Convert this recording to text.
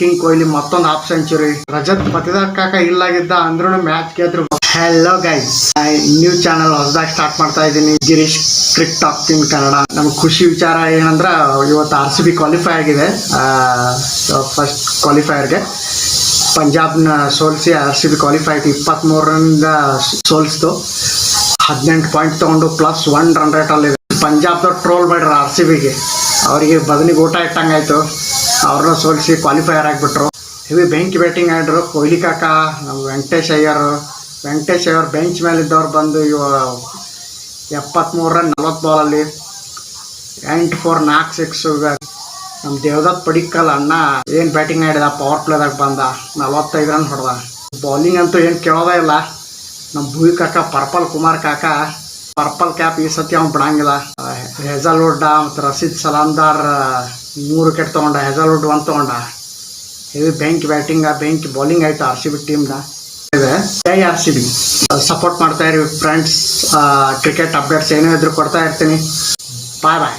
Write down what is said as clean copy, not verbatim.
King Kohli ಮತ್ತೊಂದು half century. Rajat Patidar ಕಾಕ ಇಲ್ಲಾಗಿದ್ದ ಅಂದ್ರೂ ಮ್ಯಾಚ್ ಗೆದ್ರು. ಹಲೋ ಗೈಸ್, ನ್ಯೂ ಚಾನಲ್ ಹೊಸದಾಗಿ ಸ್ಟಾರ್ಟ್ ಮಾಡ್ತಾ ಇದ್ದೀನಿ, Girish cric talk in Kannada. ನಮ್ಗೆ ಖುಷಿ ವಿಚಾರ ಏನಂದ್ರೆ ಇವತ್ತು RCB ಕ್ವಾಲಿಫೈ ಆಗಿದೆ. ಫಸ್ಟ್ ಕ್ವಾಲಿಫೈಯರ್ಗೆ ಪಂಜಾಬ್ನ ಸೋಲಿಸಿ RCB ಕ್ವಾಲಿಫೈ ಆಯ್ತು. 23 ರನ್ನಿಂದ ಸೋಲಿಸ್ತು. 18 ಪಾಯಿಂಟ್ ತಗೊಂಡು +1 ರನ್ ರೇಟ್ ಅಲ್ಲಿ. ಪಂಜಾಬ್ದವ್ರು ಟ್ರೋಲ್ ಮಾಡ್ಯಾರ RCBಗೆ, ಅವರಿಗೆ ಬದಲಿಗೆ ಊಟ ಇಟ್ಟಂಗಾಯ್ತು. ಅವ್ರನ್ನ ಸೋಲಿಸಿ ಕ್ವಾಲಿಫೈಯರ್ ಆಗಿಬಿಟ್ರು. ಹೆವಿ ಬೆಂಕಿ ಬ್ಯಾಟಿಂಗ್ ಆಡಿದ್ರು ಕೊಹ್ಲಿ ಕಾಕ, ನಮ್ಮ ವೆಂಕಟೇಶ್ ಅಯ್ಯರ್ ಬೆಂಚ್ ಮೇಲೆ ಇದ್ದವ್ರು ಬಂದು 73 ರನ್ 40 ಬಾಲಲ್ಲಿ 8 4 4 6. ನಮ್ಮ ದೇವದತ್ ಪಡಿಕ್ಕಲ್ ಅಣ್ಣ ಏನು ಬ್ಯಾಟಿಂಗ್ ಆಡಿದ, ಪವರ್ ಪ್ಲೇದಾಗ ಬಂದ 45 ರನ್ ಹೊಡೆದ. ಬೌಲಿಂಗ್ ಅಂತೂ ಏನು ಕೇಳೋದೇ ಇಲ್ಲ. ನಮ್ಮ ಭೂವಿ ಕಾಕ, ಕುಮಾರ್ ಕಾಕ ಪರ್ಪಲ್ ಕ್ಯಾಪ್ ಈ ಸತಿ ಅವ್ನು ಬಿಡಂಗಿಲ್ಲ. ಹೆಜಲ್ವುಡ್ ಮತ್ತು ರಶೀದ್ ಸಲಾಮ್ದಾರ್ 3 ವಿಕೆಟ್ ತೊಗೊಂಡ, ಹೆಜಲ್ವುಡ್ 1 ತೊಗೊಂಡ. ಹೆವಿ ಬೆಂಕಿ ಬೌಲಿಂಗ್ ಆಯಿತು RCB ಟೀಮ್ನ. ಜೈ RCB. ಸಪೋರ್ಟ್ ಮಾಡ್ತಾ ಇರಿ ಫ್ರೆಂಡ್ಸ್. ಕ್ರಿಕೆಟ್ ಅಪ್ಡೇಟ್ಸ್ ಏನೇ ಇದ್ರೂ ಕೊಡ್ತಾ ಇರ್ತೀನಿ. ಬಾಯ್.